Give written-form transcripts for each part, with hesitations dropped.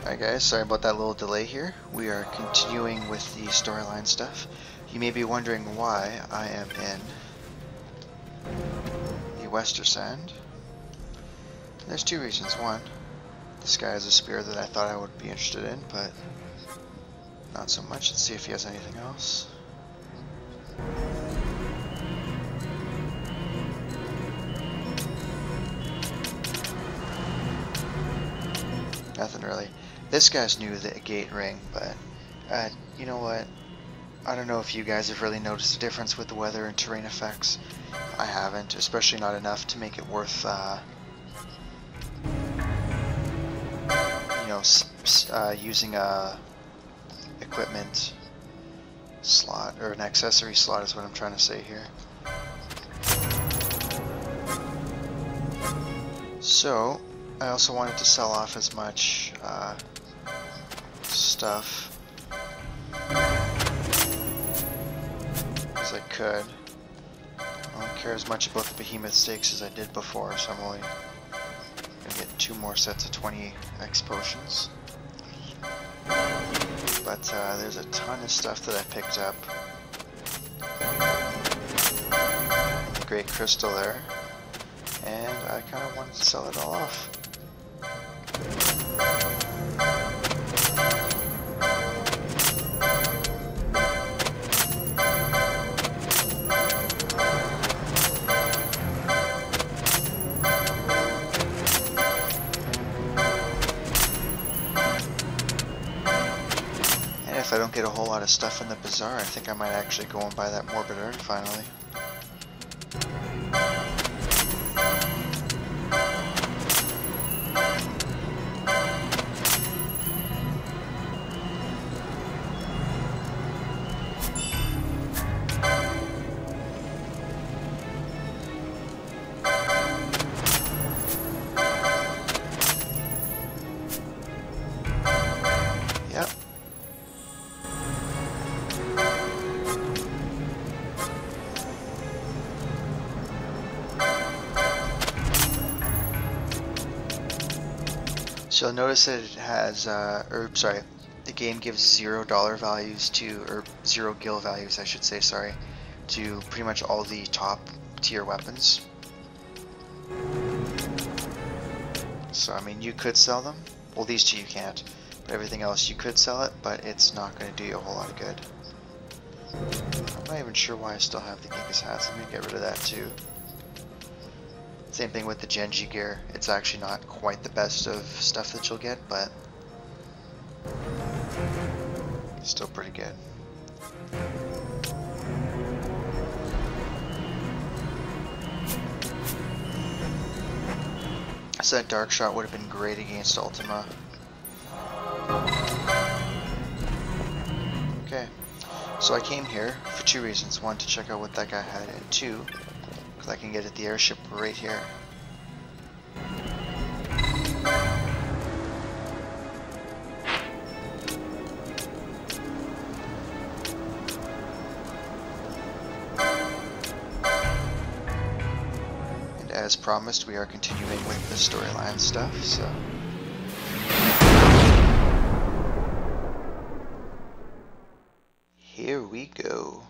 Alright guys, sorry about that little delay here. We are continuing with the storyline stuff. You may be wondering why I am in the Wester Sand. There's two reasons. One, this guy has a spear that I thought I would be interested in, but not so much. Let's see if he has anything else. Nothing really. This guy's new to the gate ring, but you know what? I don't know if you guys have really noticed a difference with the weather and terrain effects. I haven't, especially not enough to make it worth, you know, using a equipment slot, or an accessory slot is what I'm trying to say here. So, I also wanted to sell off as much stuff as I could. I don't care as much about the behemoth stakes as I did before, so I'm only gonna get 2 more sets of 20x potions. But there's a ton of stuff that I picked up. The great crystal there, and I kind of wanted to sell it all off. And if I don't get a whole lot of stuff in the bazaar, I think I might actually go and buy that morbid urn finally. So you'll notice that it has, the game gives $0 values to, or 0 gil values, I should say, sorry, to pretty much all the top tier weapons. So, I mean, you could sell them. Well, these two you can't, but everything else you could sell it, but it's not going to do you a whole lot of good. I'm not even sure why I still have the Gigas hats. I'm going to get rid of that too. Same thing with the Genji gear. It's actually not quite the best of stuff that you'll get, but it's still pretty good. So that Dark Shot would have been great against Ultima. Okay, so I came here for 2 reasons. 1, to check out what that guy had, and 2, because I can get at the airship right here. And as promised, we are continuing with the storyline stuff, so... here we go.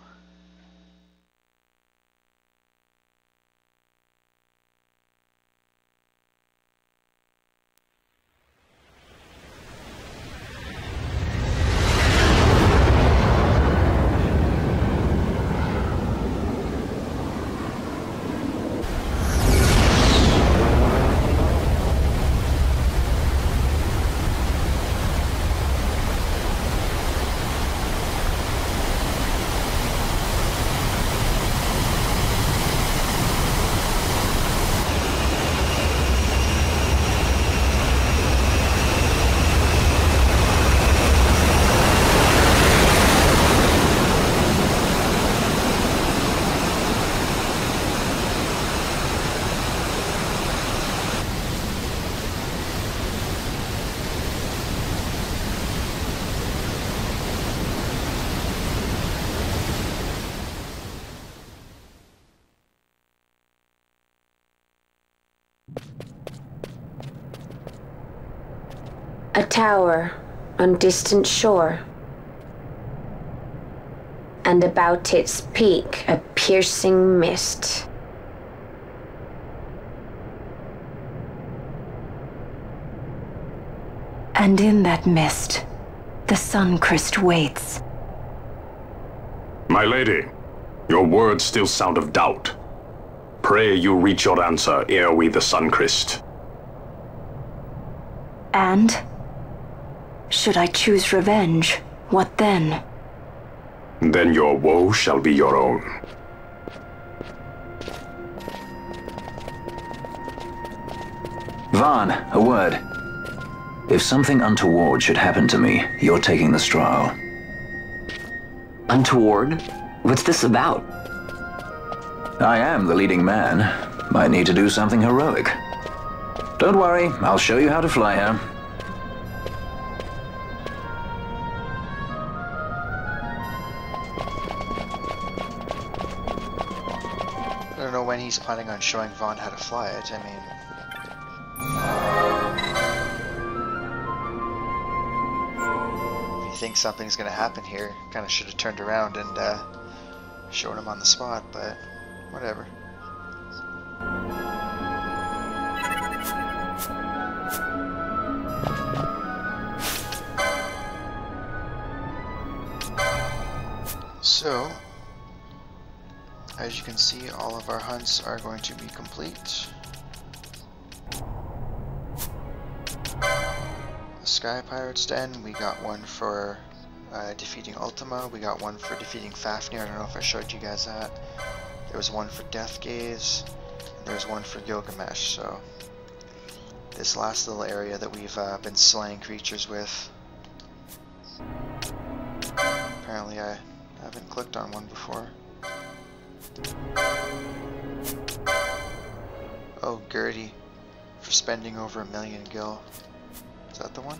A tower on distant shore. And about its peak, a piercing mist. And in that mist, the Suncrest waits. My lady, your words still sound of doubt. Pray you reach your answer ere we the Suncrest. And? Should I choose revenge, what then? Then your woe shall be your own. Vaughn, a word. If something untoward should happen to me, you're taking the straw. Untoward? What's this about? I am the leading man. Might need to do something heroic. Don't worry, I'll show you how to fly her. I don't know when he's planning on showing Vaughn how to fly it. I mean... if you think something's gonna happen here, kinda should have turned around and shown him on the spot, but whatever. So, as you can see, all of our hunts are going to be complete. The Sky Pirates Den, we got one for defeating Ultima, we got one for defeating Fafnir. I don't know if I showed you guys that. There was one for Death Gaze, and there was one for Gilgamesh, so this last little area that we've been slaying creatures with. Apparently I haven't clicked on one before. Oh, Gertie, for spending over 1 million gil. Is that the one?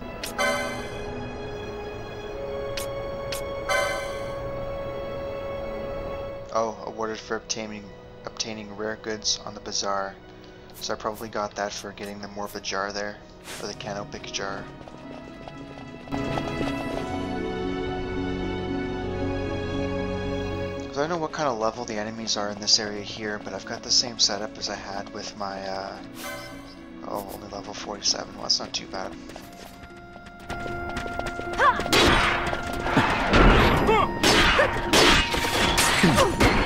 Oh, awarded for obtaining rare goods on the bazaar. So I probably got that for getting the Morbid jar there, or the Canopic jar. I don't know what kind of level the enemies are in this area here, but I've got the same setup as I had with my, oh, only level 47. Well, that's not too bad.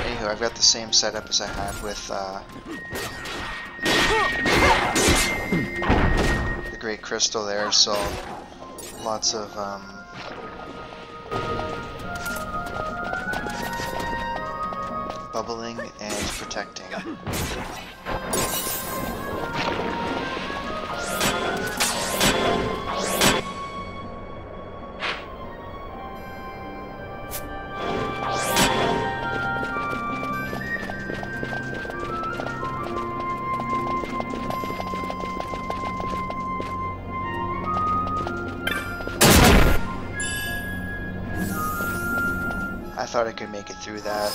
Anywho, I've got the same setup as I had with, the Great Crystal there, so lots of, bubbling and protecting. I thought I could make it through that.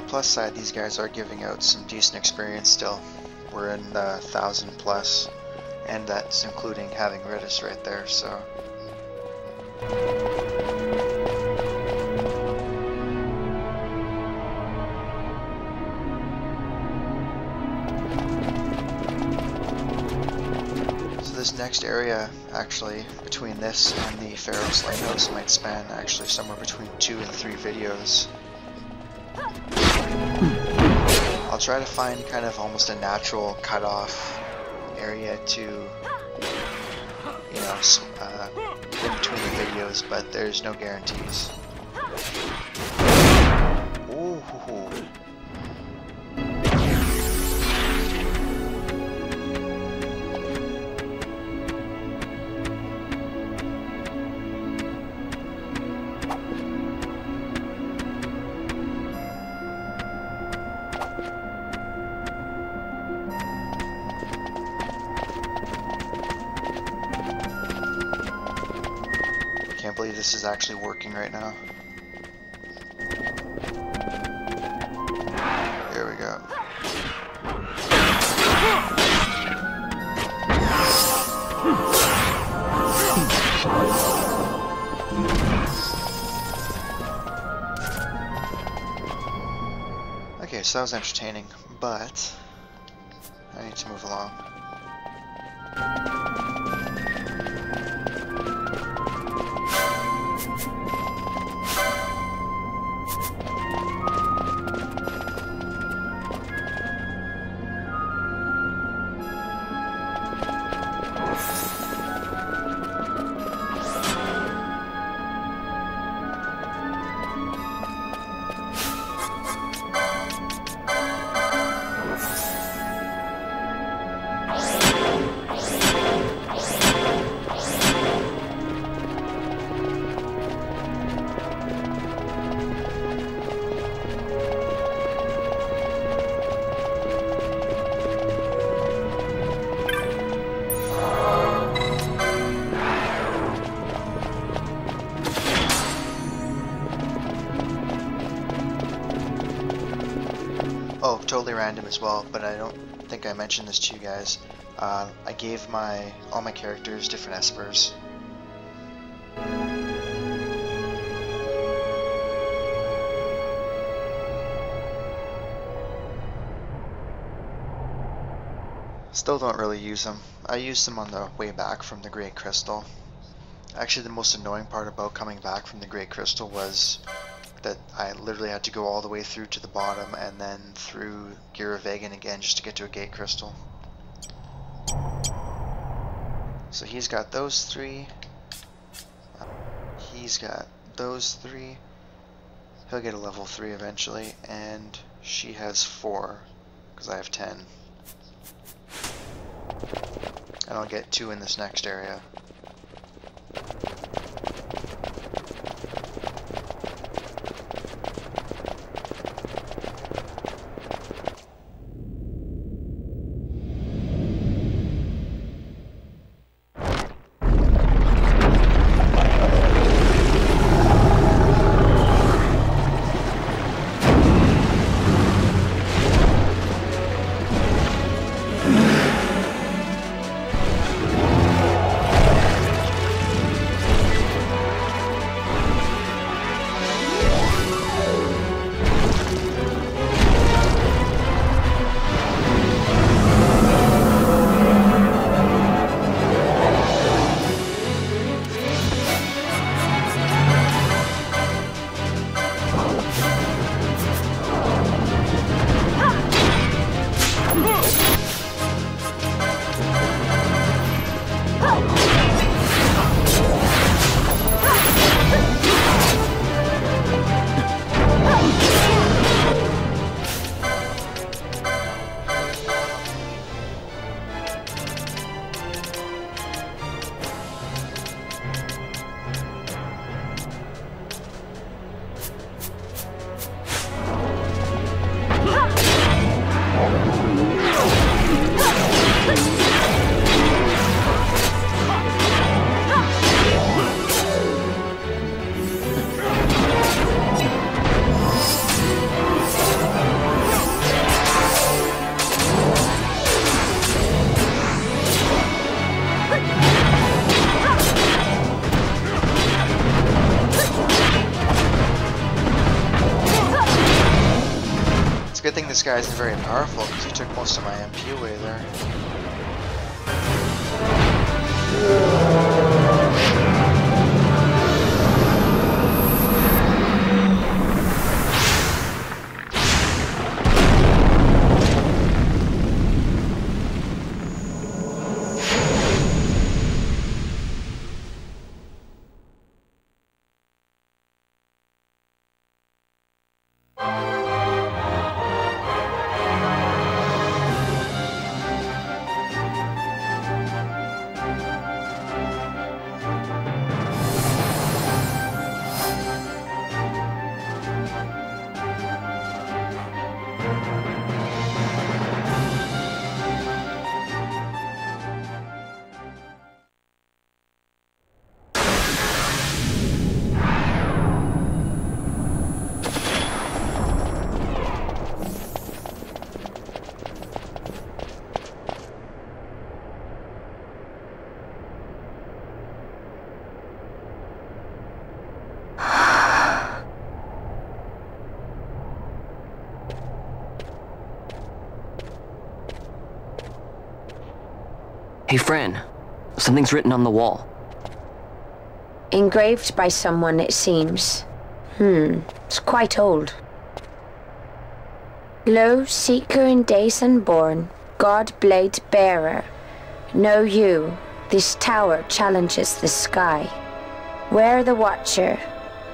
Plus side, these guys are giving out some decent experience still. We're in the 1,000 plus, and that's including having Redis right there, so. So this next area, actually, between this and the Pharos Lighthouse might span actually somewhere between 2 and 3 videos. I'll try to find kind of almost a natural cutoff area to, you know, in between the videos, but there's no guarantees. Ooh. believe this is actually working right now. There we go. Okay, so that was entertaining, but I need to move along. Oh, totally random as well, but I don't think I mentioned this to you guys. I gave all my characters different espers. Still don't really use them. I used them on the way back from the Great Crystal. Actually, the most annoying part about coming back from the Great Crystal was that I literally had to go all the way through to the bottom and then through Giravegan again just to get to a gate crystal. So he's got those three. He's got those three. He'll get a level 3 eventually, and she has 4 because I have 10. And I'll get 2 in this next area. Good thing this guy isn't very powerful because he took most of my MP away there. Hey, Fran. Something's written on the wall. Engraved by someone, it seems. It's quite old. Lo, seeker in days unborn, God-blade bearer. Know you, this tower challenges the sky. Where the watcher,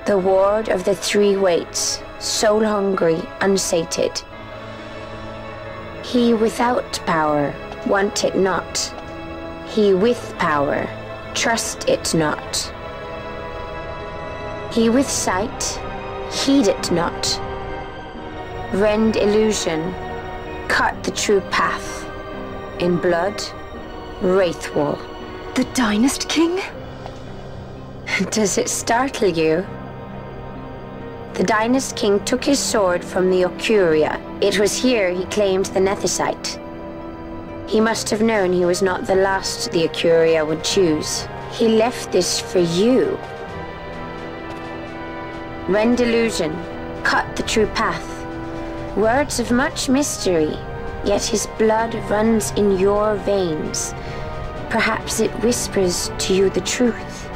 the ward of the three waits, soul-hungry, unsated. He without power, want it not. He with power, trust it not. He with sight, heed it not. Rend illusion, cut the true path. In blood, Wraithwall. The Dynast King? Does it startle you? The Dynast King took his sword from the Ocuria. It was here he claimed the Nethicite. He must have known he was not the last the Ocuria would choose. He left this for you. Rend illusion, cut the true path. Words of much mystery, yet his blood runs in your veins. Perhaps it whispers to you the truth.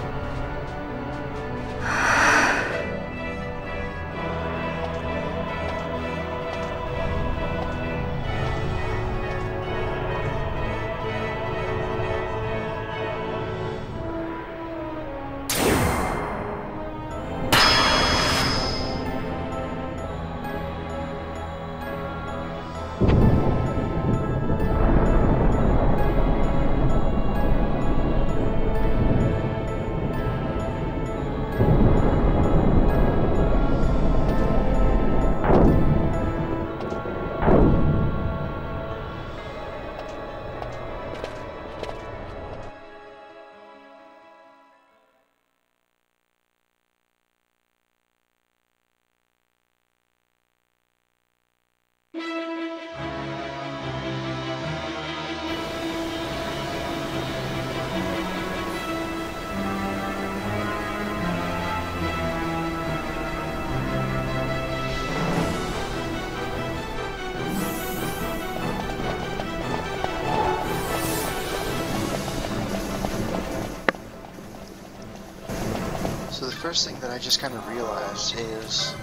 So the first thing that I just kind of realized is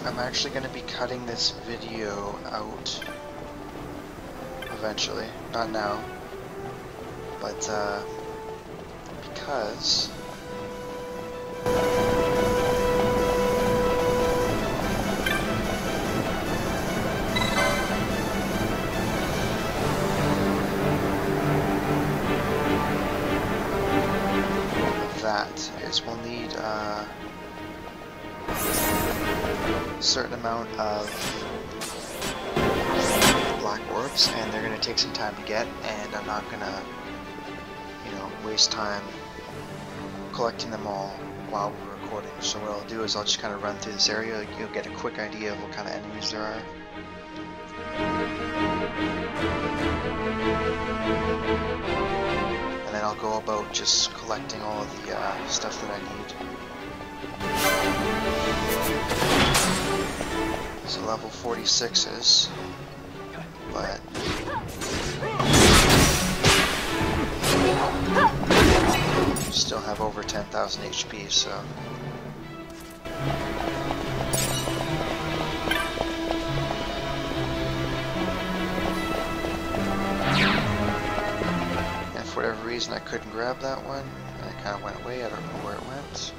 I'm actually going to be cutting this video out eventually, not now, but because we'll need a certain amount of black orbs, and they're going to take some time to get, and I'm not going to, waste time collecting them all while we're recording. So what I'll do is I'll just kind of run through this area. You'll get a quick idea of what kind of enemies there are. And then I'll go about just collecting all of the stuff that I need. So level 46s, but still have over 10,000 HP, so for whatever reason I couldn't grab that one, and it kind of went away. I don't know where it went.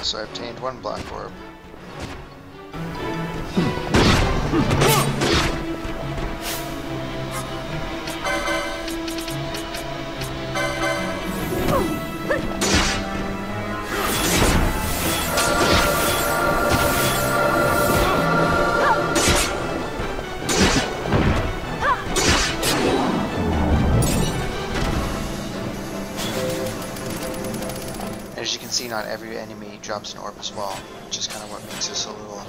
So I obtained one black orb. As you can see, not every enemy drops an orb as well, which is kind of what makes this a little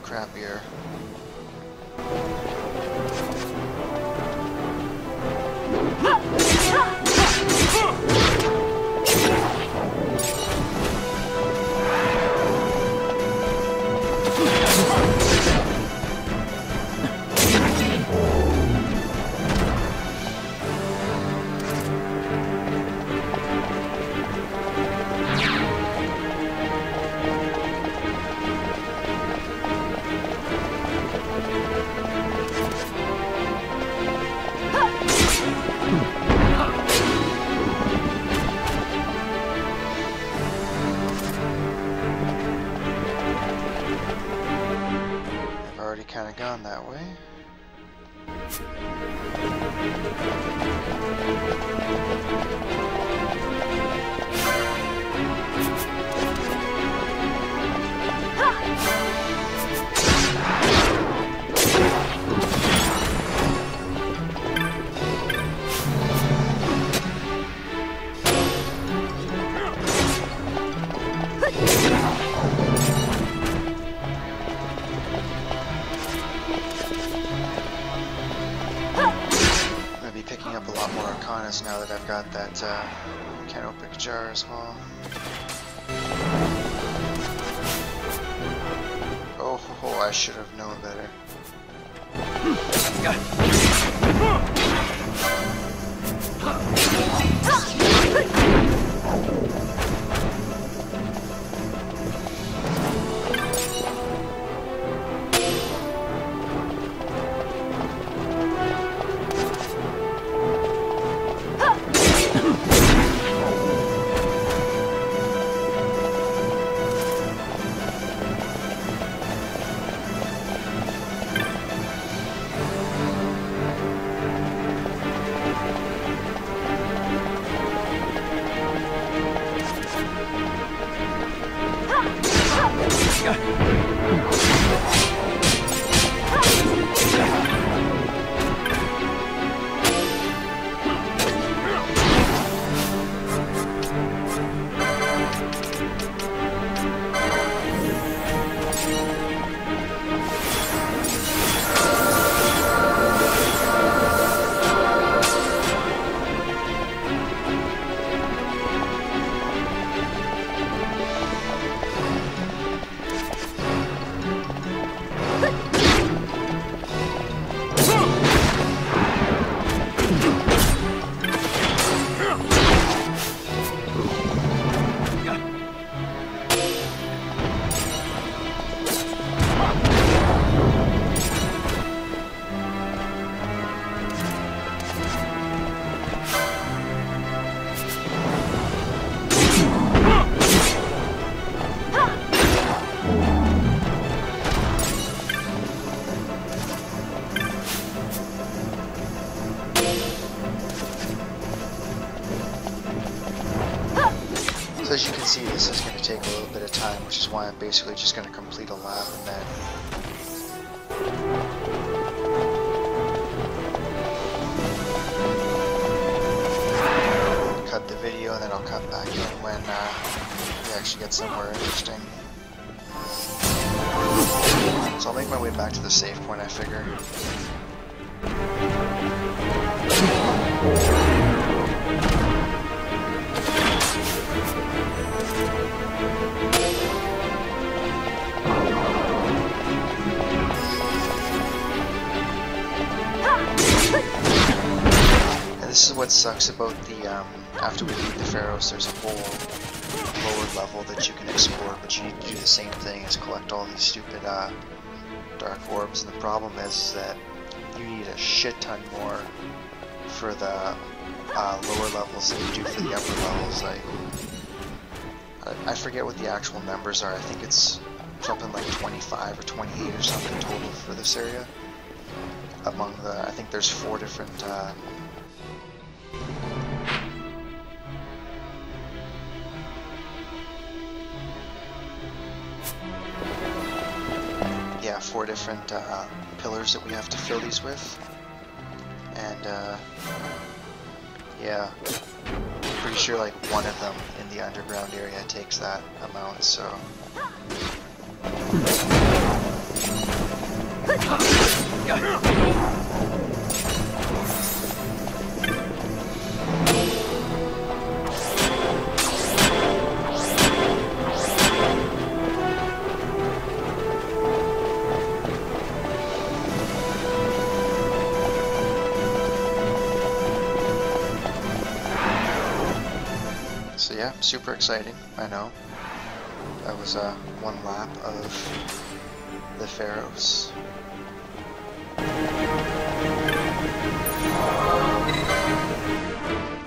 crappier. Kind of gone that way. Now that I've got that canopic jar as well. Oh, I should have known better. So as you can see, this is going to take a little bit of time, which is why I'm basically just going to complete a lap and then cut the video, and then I'll cut back in when we actually get somewhere interesting. So I'll make my way back to the save point, I figure. This is what sucks about the, after we beat the Pharos, there's a whole lower level that you can explore, but you need to do the same thing as collect all these stupid, dark orbs, and the problem is that you need a shit ton more for the, lower levels than you do for the upper levels. Like, I forget what the actual numbers are. I think it's something like 25 or 28 or something total for this area. Among the, I think there's 4 different yeah, 4 different pillars that we have to fill these with. And yeah, pretty sure like one of them in the underground area takes that amount, so. So yeah, super exciting, I know. That was one lap of the Pharos.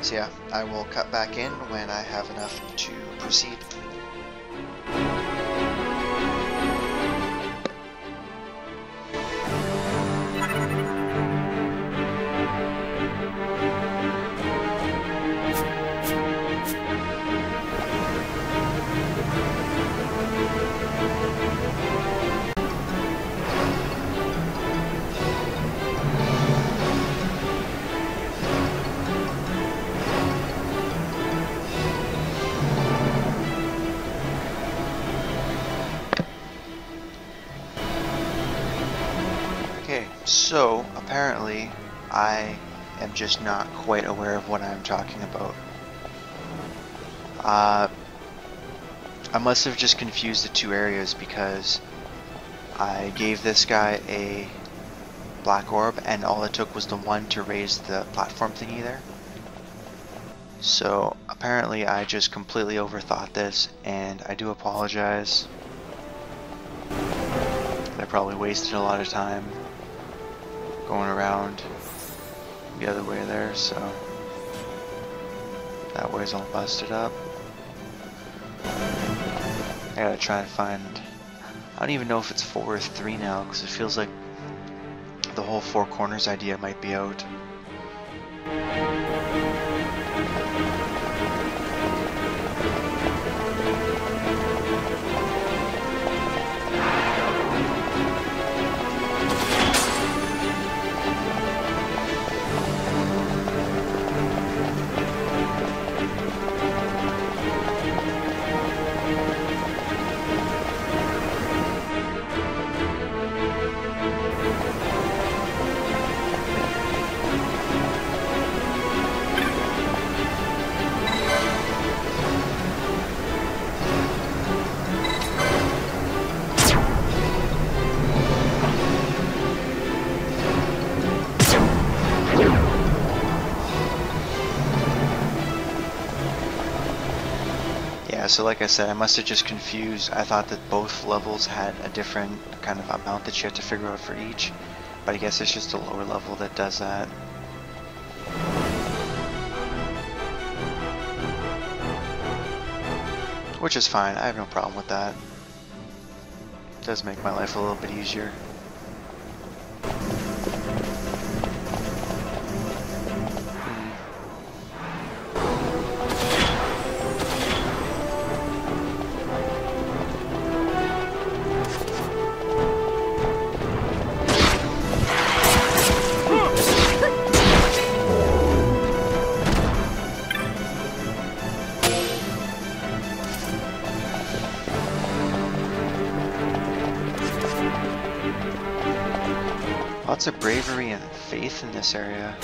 So yeah, I will cut back in when I have enough to proceed. So, apparently, I am just not quite aware of what I'm talking about. I must have just confused the 2 areas because I gave this guy a black orb and all it took was the 1 to raise the platform thingy there. So, apparently I just completely overthought this and I do apologize. I probably wasted a lot of time going around the other way there, so that way's all busted up. I gotta try and find, I don't even know if it's 4 or 3 now, because it feels like the whole 4 corners idea might be out. So like I said, I must have just confused. I thought that both levels had a different kind of amount that you have to figure out for each, but I guess it's just a lower level that does that. Which is fine, I have no problem with that. It does make my life a little bit easier. Lots of bravery and faith in this area.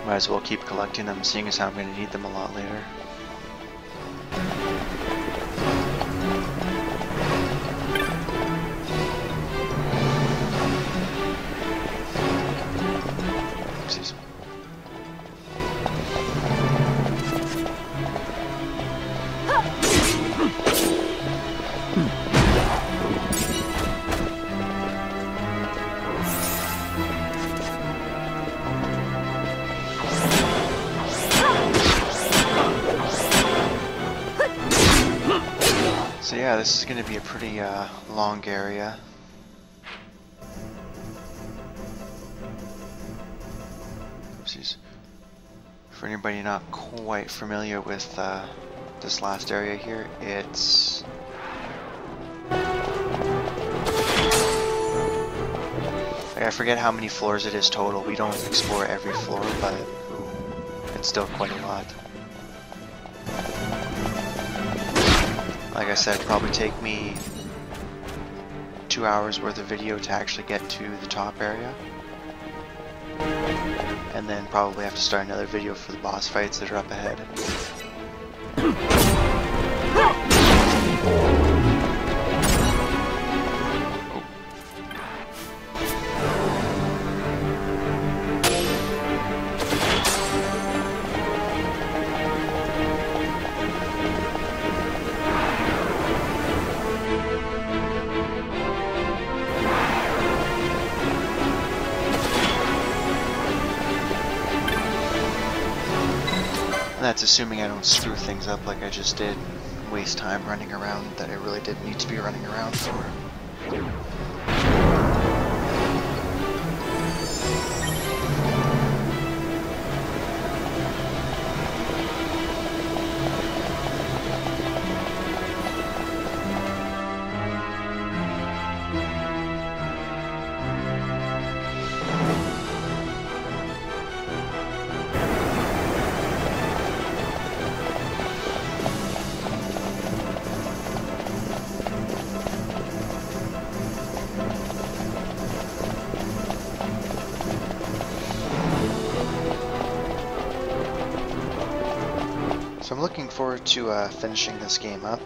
Might as well keep collecting them, seeing as how I'm going to need them a lot later. yeah, this is going to be a pretty long area. Oopsies. For anybody not quite familiar with this last area here, it's... I forget how many floors it is total. We don't explore every floor, but it's still quite a lot. Like I said, probably take me 2 hours worth of video to actually get to the top area. And then probably have to start another video for the boss fights that are up ahead. That's assuming I don't screw things up like I just did and waste time running around that I really didn't need to be running around for. So I'm looking forward to finishing this game up.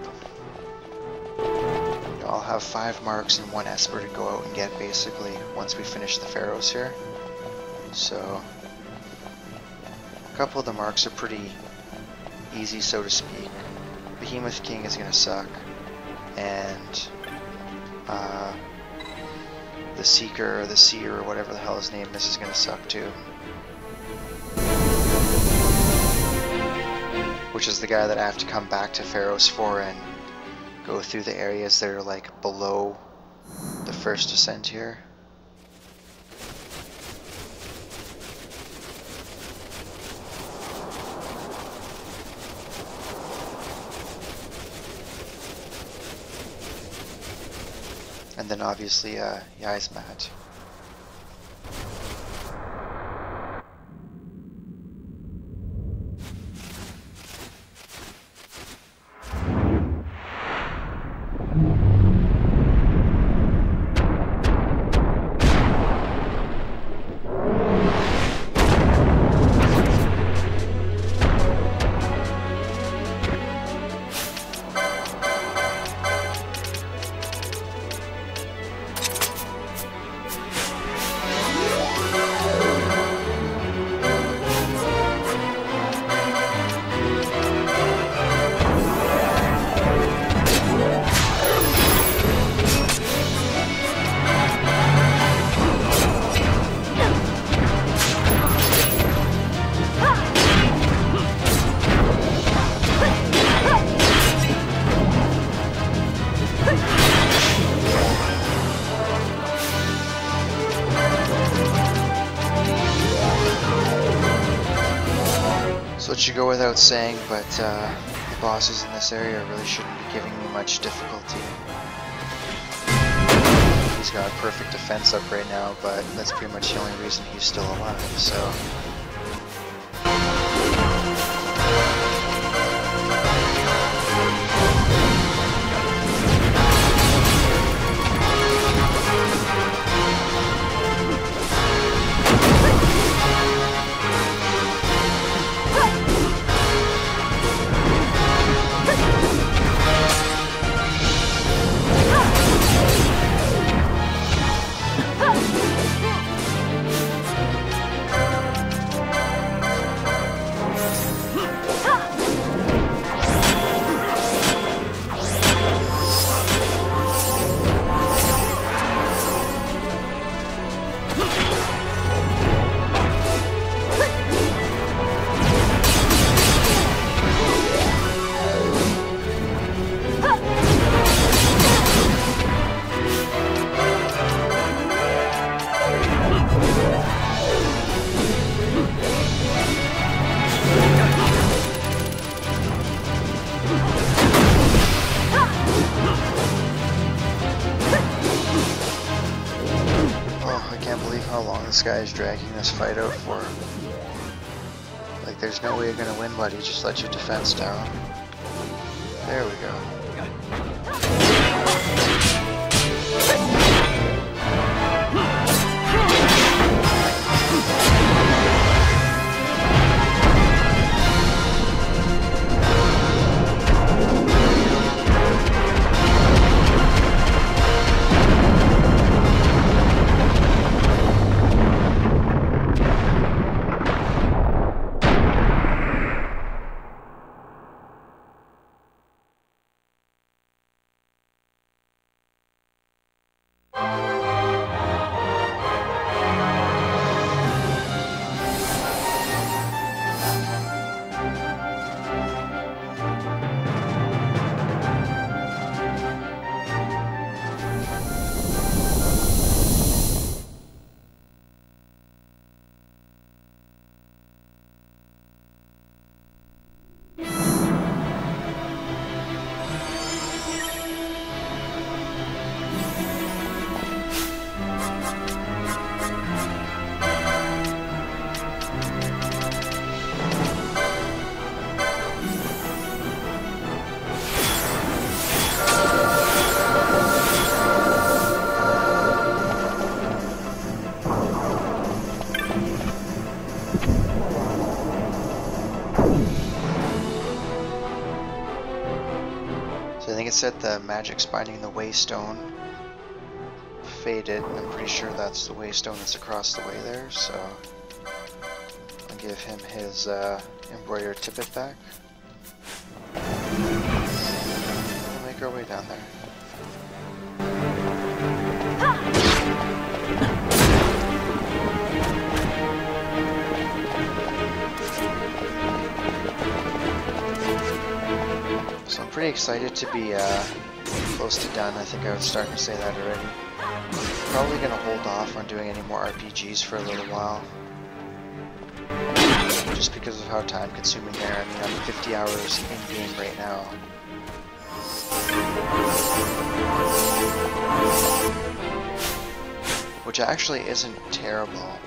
I'll have 5 marks and 1 Esper to go out and get basically once we finish the Pharos here. So a couple of the marks are pretty easy, so to speak. Behemoth King is going to suck, and the Seeker or the Seer or whatever the hell his name is going to suck too. Which is the guy that I have to come back to Pharos for and go through the areas that are like below the first ascent here. And then obviously Yzmat. So it should go without saying, but the bosses in this area really shouldn't be giving me much difficulty. He's got a perfect defense up right now, but that's pretty much the only reason he's still alive, so... how long this guy is dragging this fight out for. Like, there's no way you're gonna win, buddy. Just let your defense down. There we go. It said the magic's binding the waystone faded, and I'm pretty sure that's the waystone that's across the way there, so I'll give him his embroidered tippet back. We'll make our way down there. So I'm pretty excited to be close to done. I think I was starting to say that already. Probably going to hold off on doing any more RPGs for a little while. Just because of how time consuming they are. I mean, I'm 50 hours in game right now. Which actually isn't terrible.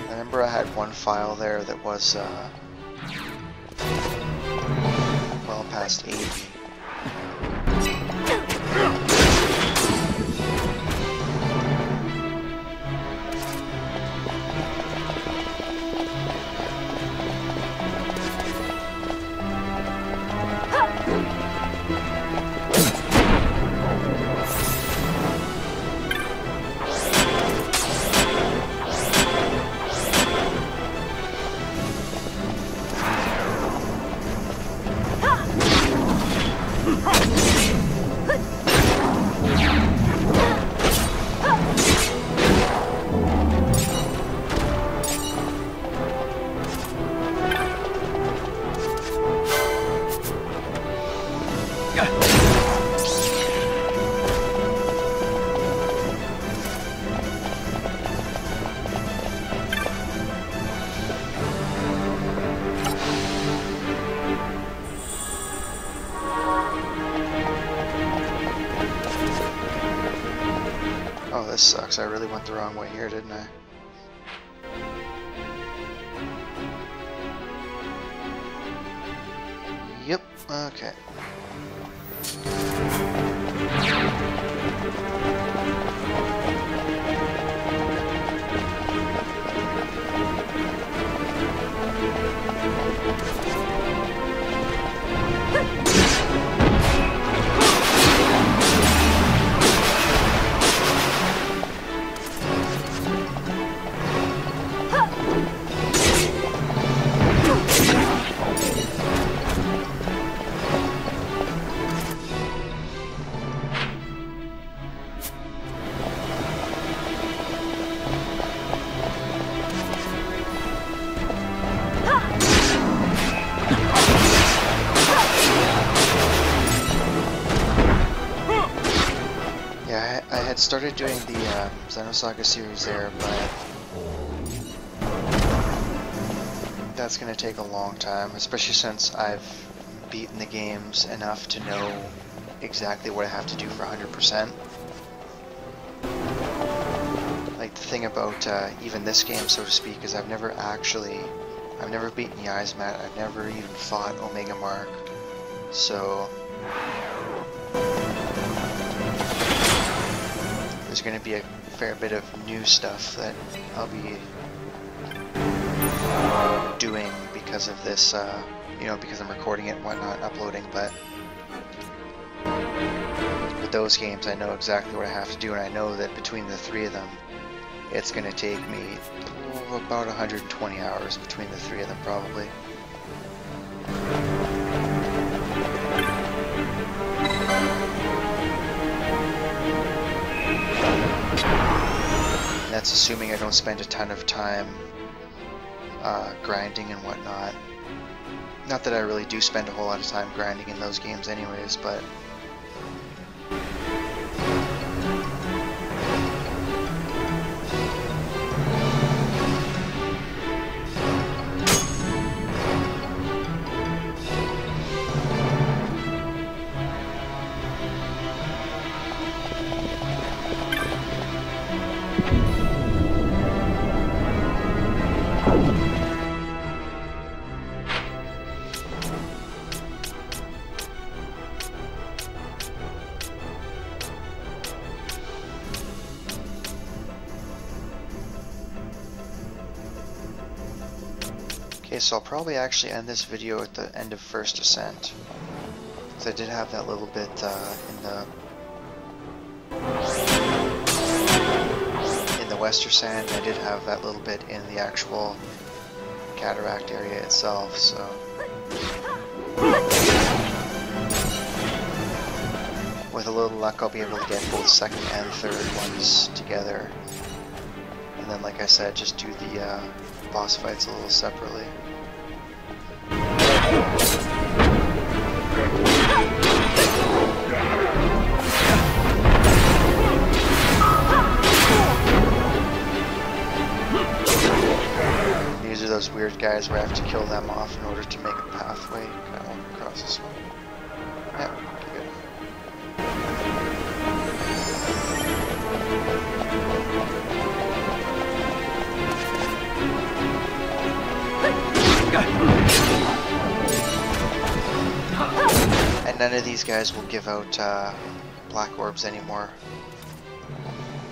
I remember I had one file there that was well past 80. This sucks. I really went the wrong way here, didn't I? Yep, okay. Started doing the Xenosaga series there, but that's going to take a long time, especially since I've beaten the games enough to know exactly what I have to do for 100%. Like, the thing about even this game, so to speak, is I've never beaten the Icemat, I've never even fought Omega Mark, so there's going to be a fair bit of new stuff that I'll be doing because of this, you know, because I'm recording it and whatnot, uploading, but with those games I know exactly what I have to do, and I know that between the three of them it's going to take me about 120 hours between the three of them, probably. And that's assuming I don't spend a ton of time grinding and whatnot. Not that I really do spend a whole lot of time grinding in those games anyways, but okay, so I'll probably actually end this video at the end of First Ascent, because I did have that little bit in the Western Sand. I did have that little bit in the actual cataract area itself, so with a little luck I'll be able to get both second and third ones together, and then, like I said, just do the boss fights a little separately. These are those weird guys where I have to kill them off in order to make a pathway. Kind of walk across this one. Yeah, okay, good. And none of these guys will give out black orbs anymore,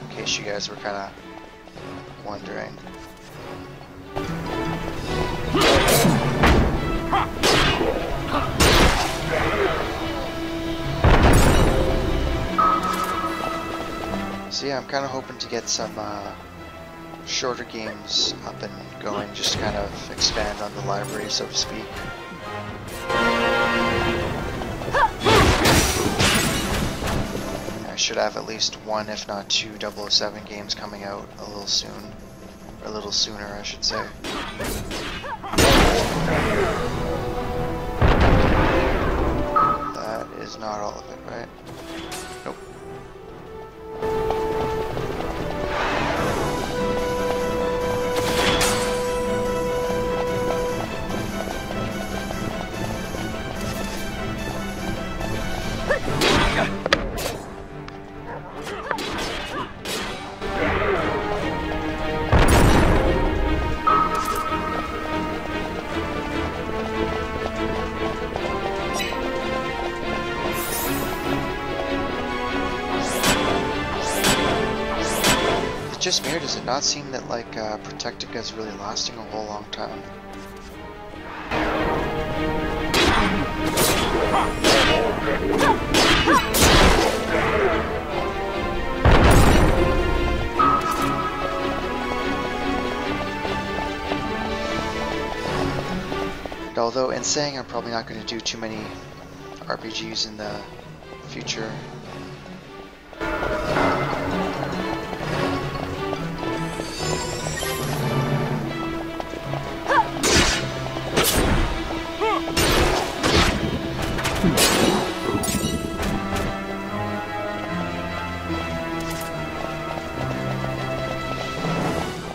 in case you guys were kind of wondering. So yeah, I'm kind of hoping to get some shorter games up and going, just to kind of expand on the library, so to speak. I should have at least one, if not two, 007 games coming out a little soon. Or a little sooner, I should say. That is not all of it, right? Nope. Just me, or does it not seem that, like, Protectica is really lasting a whole long time? And although, in saying I'm probably not going to do too many RPGs in the future,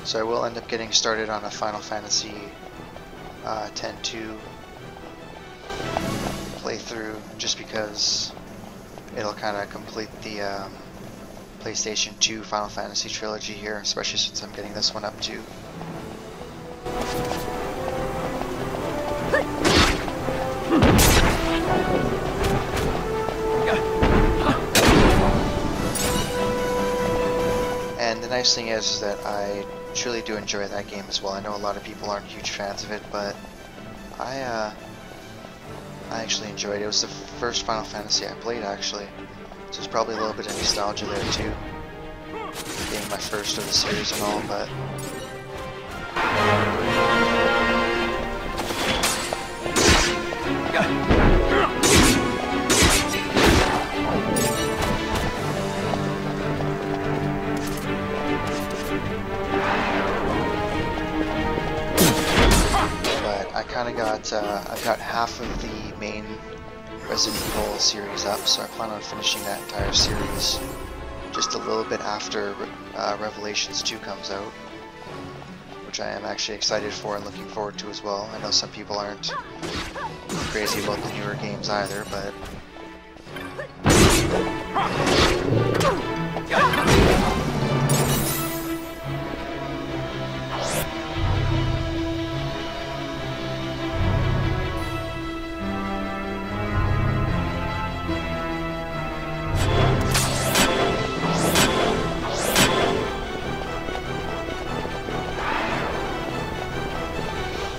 so I will end up getting started on a Final Fantasy X-2 playthrough, just because it'll kind of complete the PlayStation 2 Final Fantasy trilogy here, especially since I'm getting this one up too. And the nice thing is that I truly do enjoy that game as well. I know a lot of people aren't huge fans of it, but I actually enjoyed it. It was the first Final Fantasy I played, actually, so there's probably a little bit of nostalgia there too, being my first of the series and all, but I kind of got, I've got half of the main Resident Evil series up, so I plan on finishing that entire series just a little bit after Revelations 2 comes out, which I am actually excited for and looking forward to as well. I know some people aren't crazy about the newer games either, but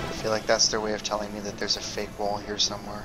I feel like that's their way of telling me that there's a fake wall here somewhere.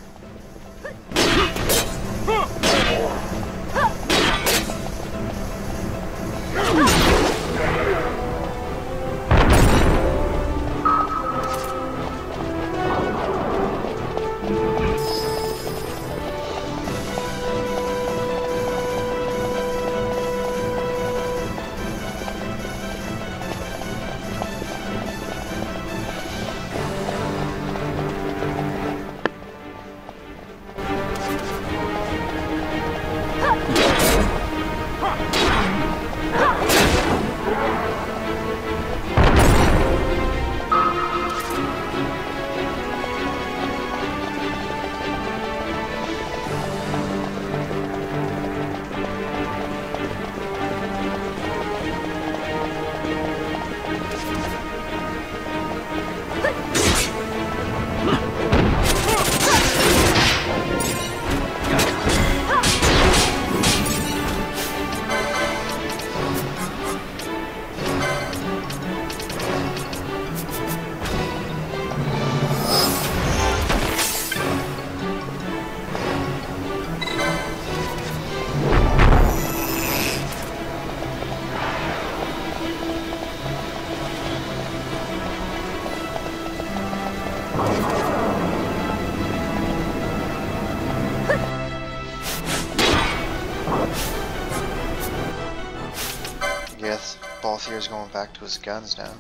Yes, Balthier's going back to his guns now.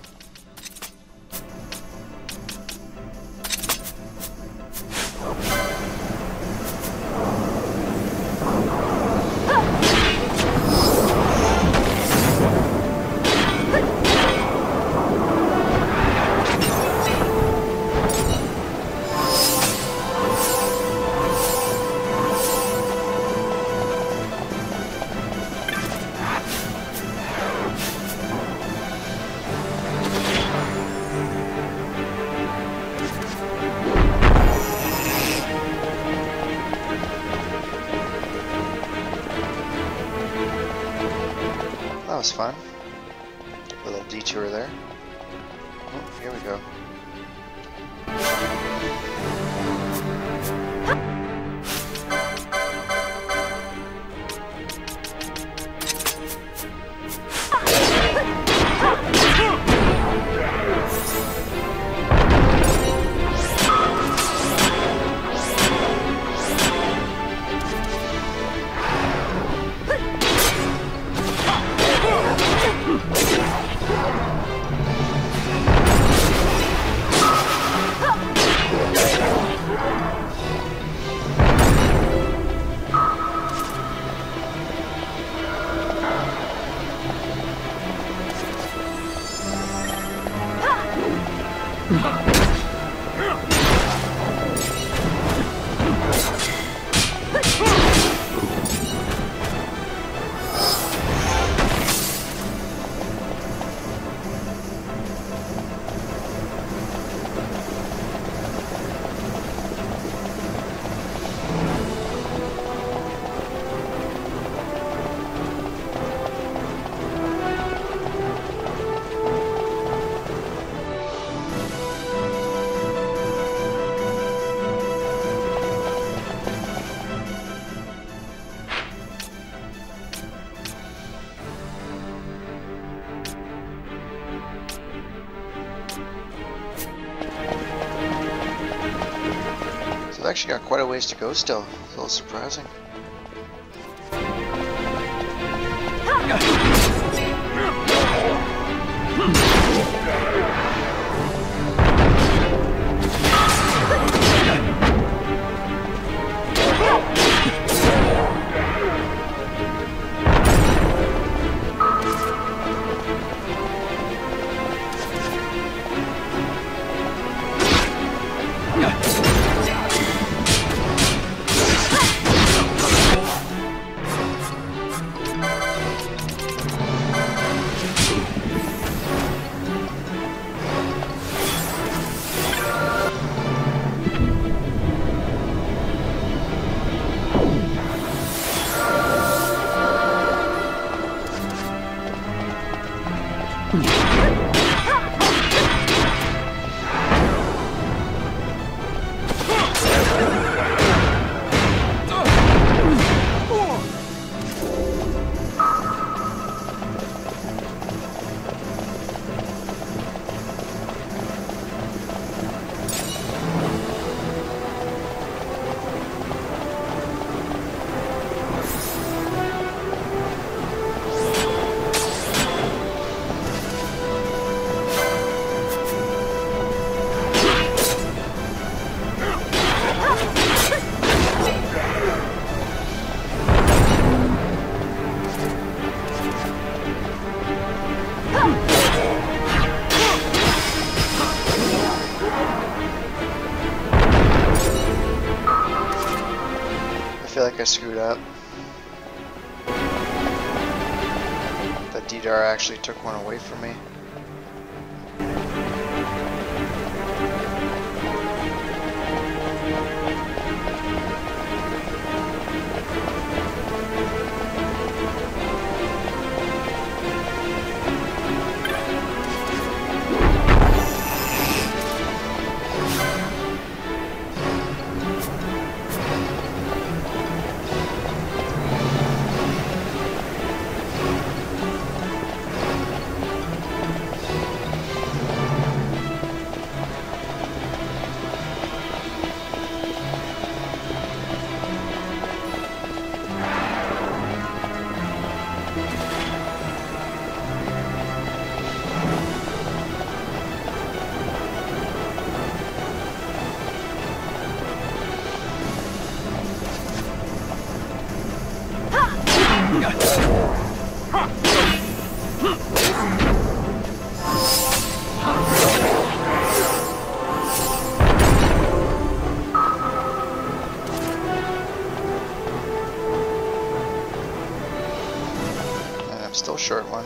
That was fun. A little detour there. Oh, here we go. actually got quite a ways to go still. It's a little surprising. I feel like I screwed up. That Didar actually took one away from me. I'm still short one.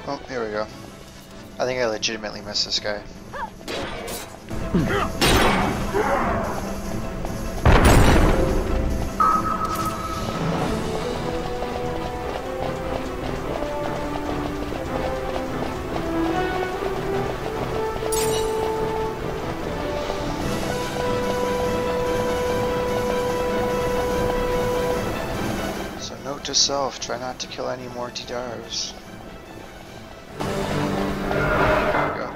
Oh, here we go. I think I legitimately missed this guy. So note to self, try not to kill any more Didars. There we go.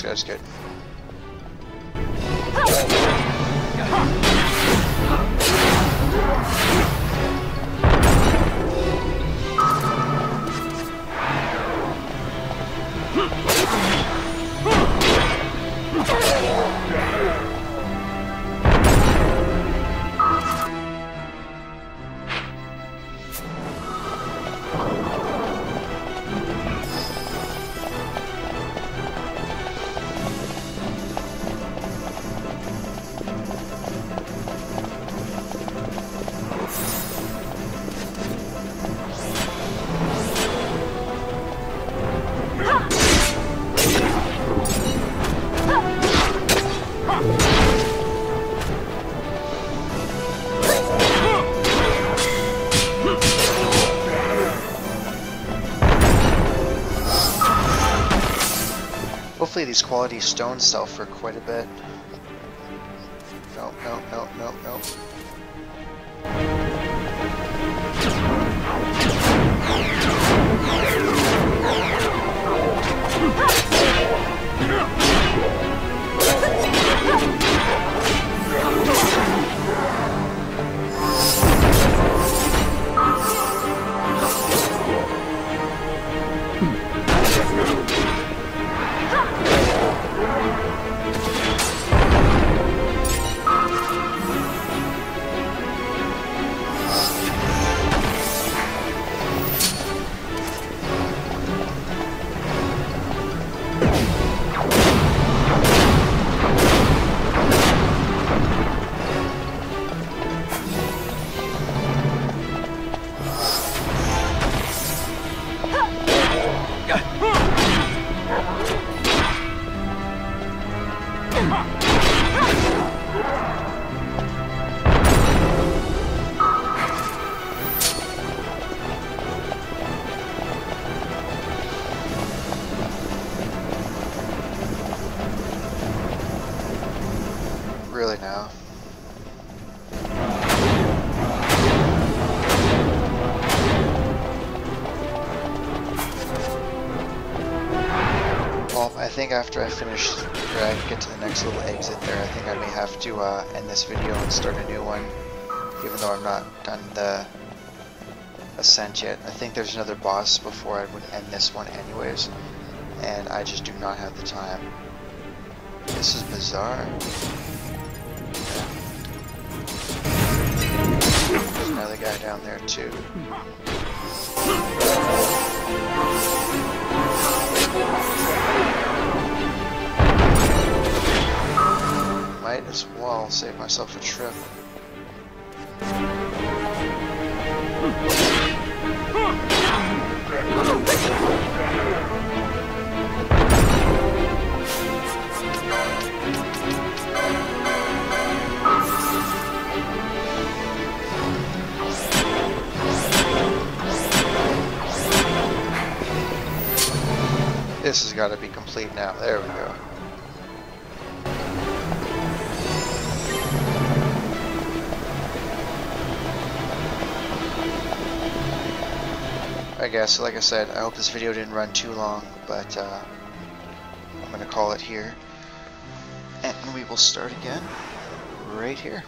This guy's good. Hopefully these quality stones sell for quite a bit. Nope, nope, nope, nope, nope. Really now. Well, I think after I finish, or I get to the next little exit there, I think I may have to end this video and start a new one, even though I'm not done the ascent yet. I think there's another boss before I would end this one anyways, and I just do not have the time. This is bizarre. There's another guy down there too. Might as well save myself a trip. This has got to be complete now. There we go. I guess, like I said, I hope this video didn't run too long, but I'm going to call it here. And we will start again right here.